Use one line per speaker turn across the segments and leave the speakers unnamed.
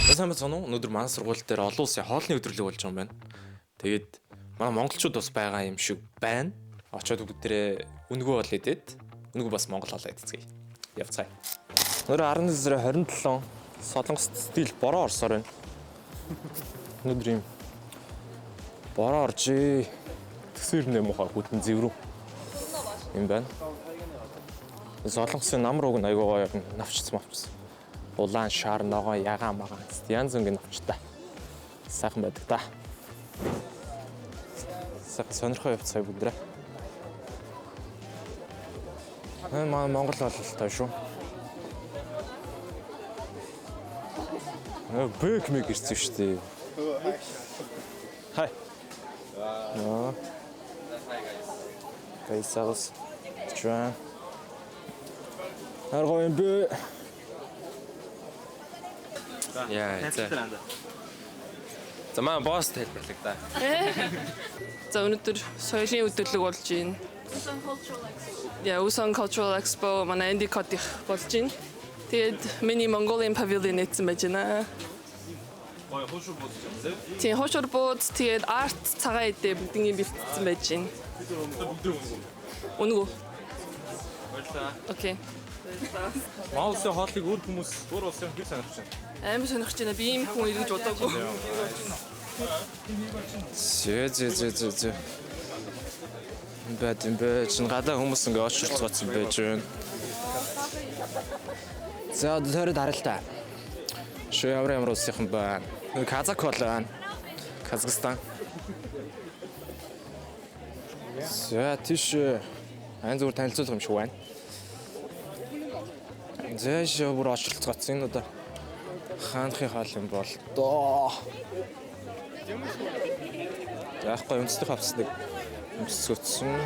Сайн байна уу? Өнөөдөр манай сургууль дээр олон улсын хоолны өдрөлөг болж байгаа юм байна. Тэгээд манай монголчууд бас байгаа юм шиг байна. Очоод бүгдээрээ үнгөө бол идэт. Үнгөө бас монгол хоолоо идцгээе. Явцгаая. Өнөөдөр 19/27 Солонгос стил бороо орсоор байна. Өнөөдөр юм бороо оржээ. Тэсвэр нэмэх хүтэн зэврүү. Юм байна. Солонгосын нам рууг айгуугаа навчсан. Улаан шар ногоо ягаан магаан янз бүрийн навчтай. Сайхан байдаг та. Сайхан сонирхоо явцгаая бүгдрээ. Манай Монгол бололтой шүү. Бэк мэг ирсэн шүү дээ. Хай. Ноо. Кайсаас чуан. Харгоин бэ. Яа, за манай босс хэлбэрлэг да.
За өнөөдөр соёлын өдрөлөг болж байна. Usan Cultural Expo манай Endicott их болж байна. Тэгээд миний Mongolian Pavilion нэгсэн байж байна. Тийм хошор бууд тэгээд арт цагаан эдээ бүгднийг бэлтгэсэн байж байна. Үнгүү. Окей.
Монголын хоолыг өөр хүмүүс өөр улсын хэр сонирхож байна.
Амар сонирхож байна. Би ийм хүн иргэж бодоогүй.
Зэ. Бэт чин гадаа хүмүүс ингээ очирцгооцсон байж байна. За тэр даралтай. Шөө ямар улсынхан байна. Казак бол байна. Казахстан. За тийш айн зүгээр танилцуулах юм шиг байна. Зэш бүр очилцгоцсон энэ одоо хаанхын хоол юм бол доо. Яахгүй үндэсний хавцдаг өмсгөцсөн.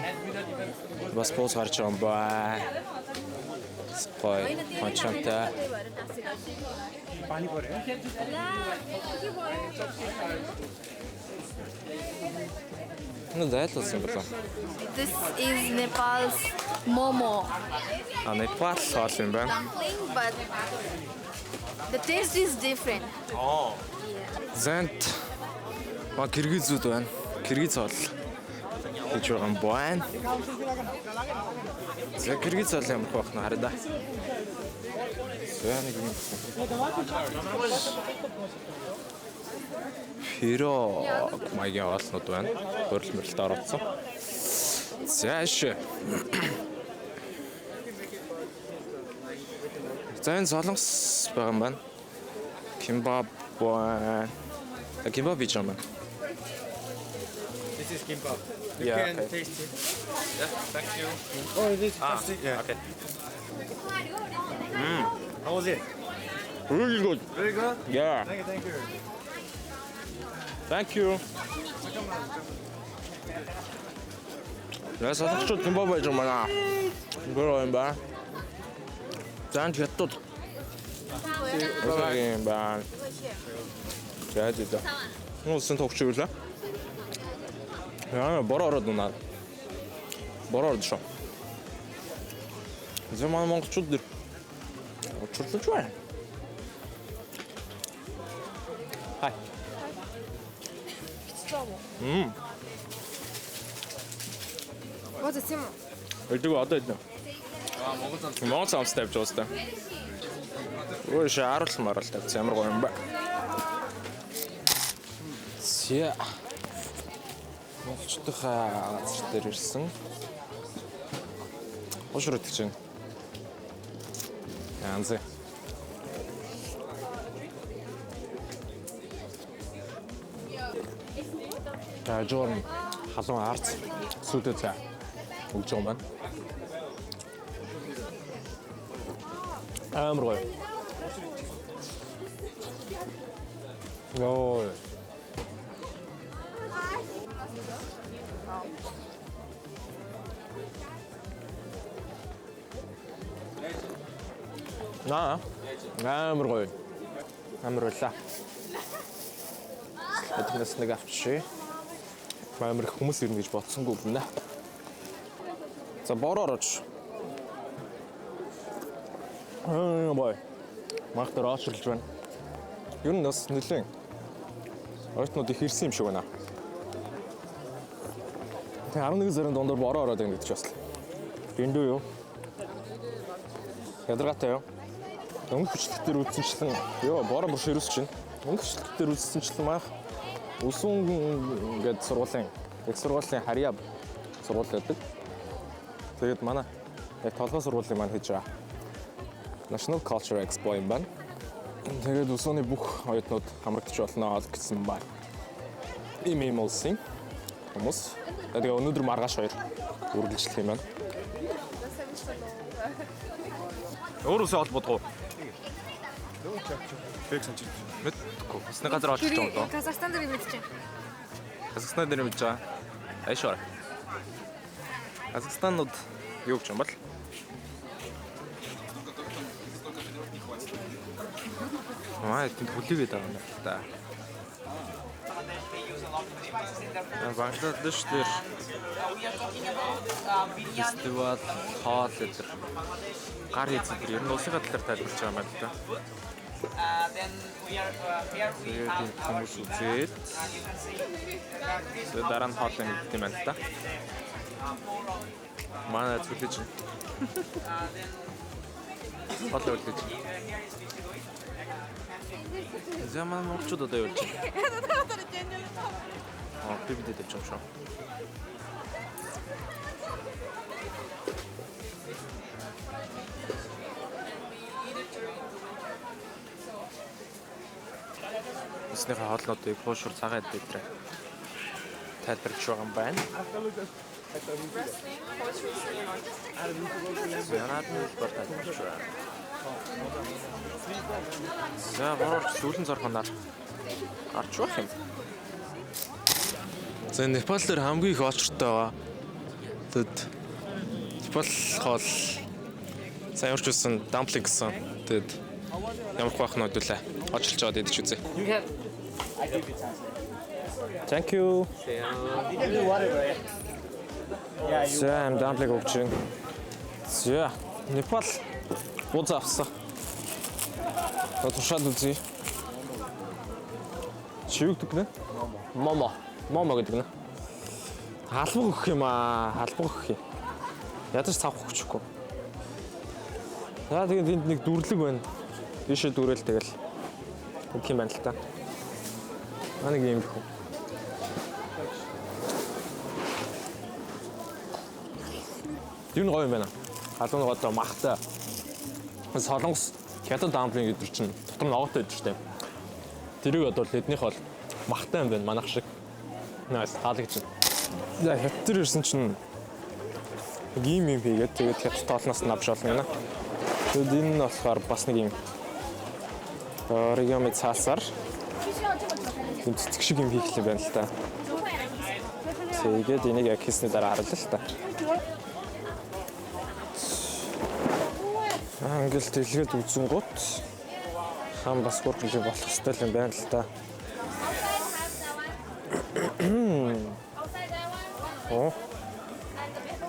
Бас поз гарч байгаа юм ба. Ской хончонтой. Ну да, это симпл.
This is Nepal's momo.
Непал хоол юм байна.
Dumpling, but the taste is different.
Зэнт ма киргизүүд байна. Киргиз хоол хийж байгаа юм байна. За киргиз хоол ямар байх нь хараа да. Нэг юм. Хиро маягийн хоолнууд байна. Хөрөл мөрлөлт оруулсан. Зэш. Зэн солонгос байгаа юм байна. Kimbap. Kimbap хийж байгаа юм.
This is kimbap. You
Yeah,
can
okay.
taste it.
Yeah, thank you.
Oh, it is plastic. Yeah.
Okay.
How was it?
Really good.
Very good.
Yeah.
Thank you.
Thank you. Ясаа ч kimbap байж байгаа маа. Гөрөө юм ба. Зан хятад. Бай бай. Жаадаг. Нуусан тогчволаа. Яа, бороо ороод унаа. Бороо орд шүү. Заман монголчууд дэр очрлож байна. Хай.
What is it?
Өдөг одоо идэв. Монгол цамц тавьж уустай. Өө шааруулсан марал тавьсан ямар гоё юм бэ. Сия. Монголчуудынхаа газар дээр ирсэн. Ошроо идэж байна. Янзэ. Жон халуун арц сүдэт цаа өгч байгаа юм байна. Амар гоё. Йоо. Амар гоё. Амар улаа. Эднээс нэг авчи. Амар их хүмүүс ирнэ гэж бодсонгүй гэнэ. За бороо орооч. Бой. Мах дээр очрлж байна. Ер нь бас нэлээд ойтнууд их ирсэн юм шиг байна. Тэгээ 11 сарын дундор бороо ороод байна гэдэг ч бас. Дэндүү юу? Ядаргатай юу? Өнгө хүчлэгтэр үлдсэнчлэн ёо бороо бүр ширүүс чинь. Өнгө хүчлэгтэр үлдсэнчлэн маах Улсын гээд сургуулийн их сургуулийн харьяа сургууль байдаг. Тэгээд манай яг толгой сургуулийн маань хийж байгаа. National Culture Expo юм байна. Тэгээд улсны бүх оюутнууд хамрагдаж болно гэсэн байна. Ийм улсын хүмүүс. Тэгээд өнөөдөр маргааш хоёр үргэлжлэх юм байна. Өөрөөсөө холбодог уу? Мэдгүй. Басны газар олж байгаа юм доо.
Казахстан дээр мэдчихэв.
Казахстан дээр мэдж байгаа. Айшаа. Казахстанууд юу гэж юм бол? Тэнд хүлээгээд байгаа юм байна та. Бангладеш дээр фестивал хоол гэдэг гар хийцэн дээр ер нь улсын талаар тайлбарч байгаа юм байна та. Тэгээд хүмүүс үзээд дараа нь хоол идэх юм байна та. Манай зүлэж. Хоол үлдээж. Zaman mongoolчууд одоо юу болж байна? Би бидэд явж байгаа шүү. Эснийхээ хоолнуудыг хуушур цагаад дээр тайлбарлаж байгаа юм байна. Янаад нь тайлбарлаж байна. За гурван сүүлэн зорхоноор гарч байх юм. За Непал дээр хамгийн их очртой байгаа. Тэгэд Непал хоол сайн урьж усан дамплинг гэсэн. Тэгэд ямар байх нь хөдөлөө. Очилж аваад идэж үзье. Thank you. За дамплинг өгч байна. За Непал бууз авсан. Туршаад үзье. Чи юу гэдэг нэ? Момо гэдэг нэ. Халбаг өгөх юм аа. Халбаг өгөх юм. Ядаж цавх өгчихгүй. За тэгээд энд нэг дүрлэг байна. Бишээ дүрэл тэгэл. Нэг юм байна л та. Нэг юм их. Юу нэг гоё юм байна. Халуун гоо махтай. Солонгос хятад дамплинг гэдэг чинь дотор нь огтой байдаг шүү дээ. Тэрийг одоо эднийх бол махтай юм байна манайх шиг. Nice таалагдж байна. За хятад дээр ирсэн чинь ийм юм хийгээд тэгээд хятад тоолноос нь авч олно гэнэ. Тэгэд энэ нь болохоор бас нэг юм оригами цаасаар цэцэг шиг юм хийх юм байна л та. Тэгээд энийг яг хийсний дараа харуулъя л та. Англ дэлгээд үзэнгут хам бас гурхлыг болох хэвээр юм байна л та.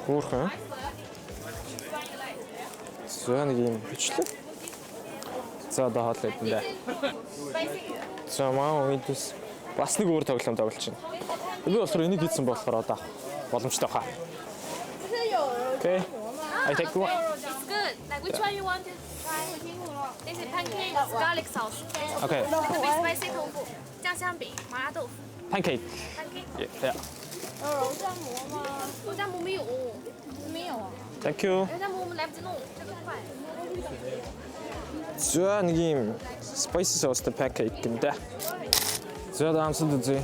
Гурхан. За нэг юм бичлээ. За одоо хоол идэндээ. За маа үйдэс бас нэг өөр тоглоом тоглож байна. Би болохоор энийг хийсэн болохоор одоо боломжтой хаа. Okay. I take one.
It's good. Like which one you want to try? This is pancake garlic sauce.
Okay.
With spicy tofu. 酱香饼麻辣豆腐
Pancake.
pancake
Yeah.
肉夹馍吗？肉夹馍没有，没有啊。
Thank you.
肉夹馍我们来不及弄，这个快。
За нэг юм spicy sauce pancake гэмдэ. За даамсад үзье.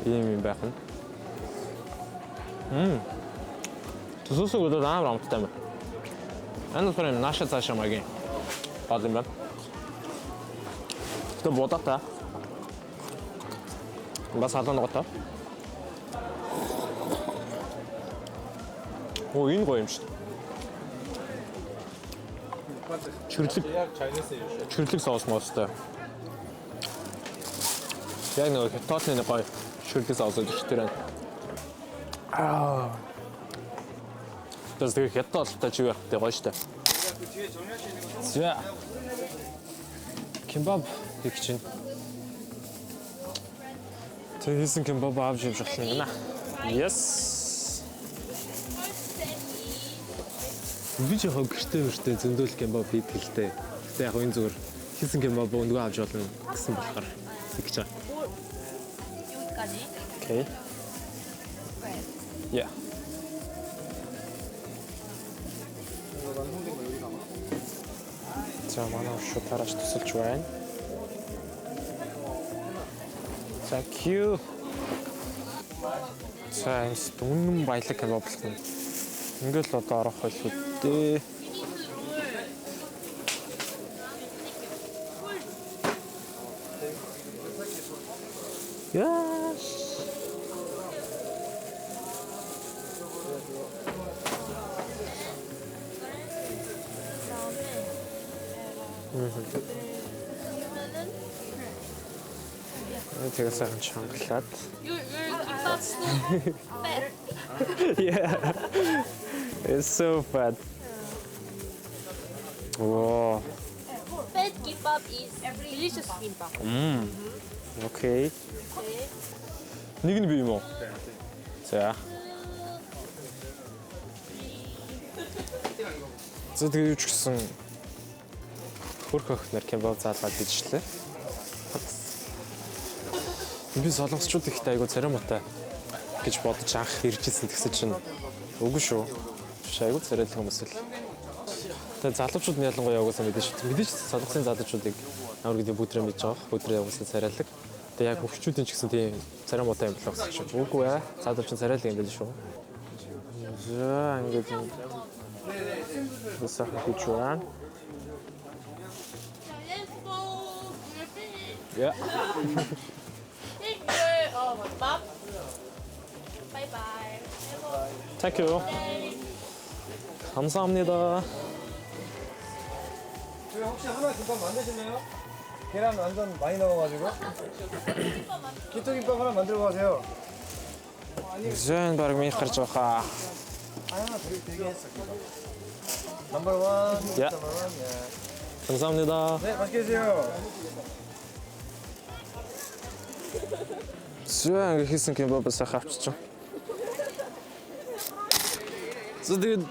Ийм юм байх нь. Тэсүүсээ удаа амар амттай юм. Энэ нь наша цаашаа магийн. Бадан байна. Тэ бодата. Бас халуун готой. Оо энэ гоё юм шүү. Чирлэг соус моостой. Яг нэг хятадны гоё чирлэг соус гэж тэр. Тэс тэгээ хятад талтай чи байх тэ гоё штэ. За. Кебаб хийх чинь. Тэгээ хийсэн кебаб авч явж болно гэнэ. Yes. Би ч яг гэртээ зөндөл кебаб хийдэг л дээ. Гэтэ яг энэ зүгээр хийсэн кебаб өнгөө авч болно гэсэн болохоор тэгж байгаа. Okay. Yeah. За манай шууд тусалж байна. Thank you. За үнэн баялаг кебаб болсон. Ингээл одоо орох байлгүй дээ. Yes. 제가 싼 chocolate.
Your kimbap's fat.
Yeah, it's so fat. Wow.
Fat kimbap is delicious kimbap.
Okay. Нэг нь бий юм уу? За. За тэгээ юу ч гэсэн хөрх охнор кебаб заалгаад идчихлээ. Би солонгосчууд ихтэй айгу цараматай гэж бодож анх иржсэн тэгсэн чинь үгүй шүү. Айгу царайлаг хүмүүс л. Тэгээ залуучууд нь ялангуяа угаасаа мэдэн шүү. Мэдээж солонгосын залуучуудыг амар гэдэг бүдрээ мэдж байгаа. Бүдрээ угаасаа царайлаг. Тэгээ яг хөвчүүдийн ч гэсэн тийм цараматай юм болох гэж шүү. Үгүй ээ. Залууч нь царайлаг юм байл шүү. За ингэж босоо хийж байна. Yeah.
Bye bye.
Thank you. 감사합니다.
저희 혹시 하나 김밥 만드실래요? 계란 완전 많이 넣어가지고. 기토김밥 하나 만들고 가세요.
Зэн баг минь гарч байгаа.
하나 되게 했어. 넘버 원.
야.
넘버 원. 예.
감사합니다.
네, 맛있게 드세요.
Зэн хийсэн кебабаас авчиж. Тэгээд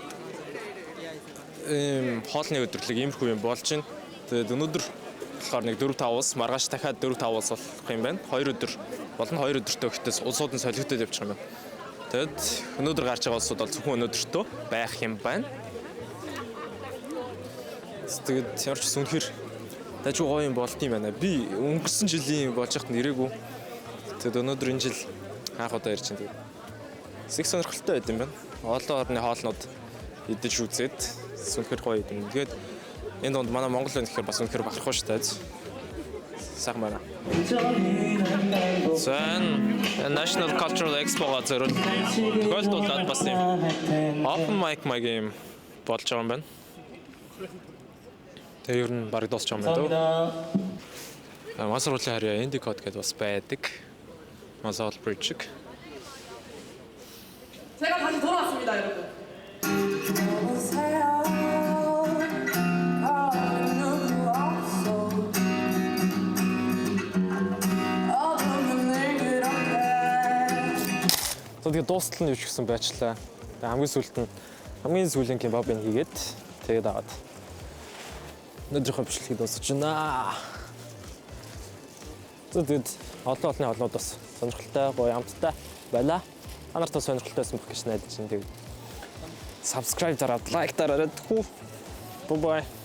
хоолны өдрлөг иймэрхүү юм болж байна. Тэгээд өнөөдөр болохоор нэг 4-5 ус, маргааш дахиад 4-5 ус болох юм байна. 2 өдөр болон 2 өдөртөө ихтэй улсууд нь солигдоод явчих юм байна. Тэгэд өнөөдөр гарч байгаа улсууд бол зөвхөн өнөөдөртөө байх юм байна. Тэгээд ямар ч сүнхэр дажгүй гоё юм болд юм байна. Би өнгөрсөн жилийн болж байхад нэрээгүй. Тэгэд өнөөдөр энэ жил анх удаа ирж байна. Их сонирхолтой байд юм байна. Олон орны хоолнууд идэж үзээд сүнхэр гоё юм. Тэгээд энэ донд манай Монгол байна гэхээр бас үнэхээр бахархуу шүү дээ. Сайхан байна. Зэн National Cultural Expo-га зориулж тохиолдуулаад бас юм open mic game болж байгаа юм байна. Тэгээ ер нь бараг дуусч байгаа юм байна дөө. Масруулын харьяа Endicott гэдээ бас байдаг. Masal Bridge.
제가 다시 돌아왔습니다, 여러분.
Тэгээд дуустал нь юу ч гэсэн байчлаа. Хамгийн сүүлийн кебабыг хийгээд тэгээд аваад өнөөдрийнхөө бичлэгийг дуусгаж байна. Тэгээд олон холнууд бас сонирхолтой, гоё амттай байлаа. Анартай сонирхолтой байсан байх гэж найдаж байна. Тэгээд subscribe дараад, like дараад. Bye bye.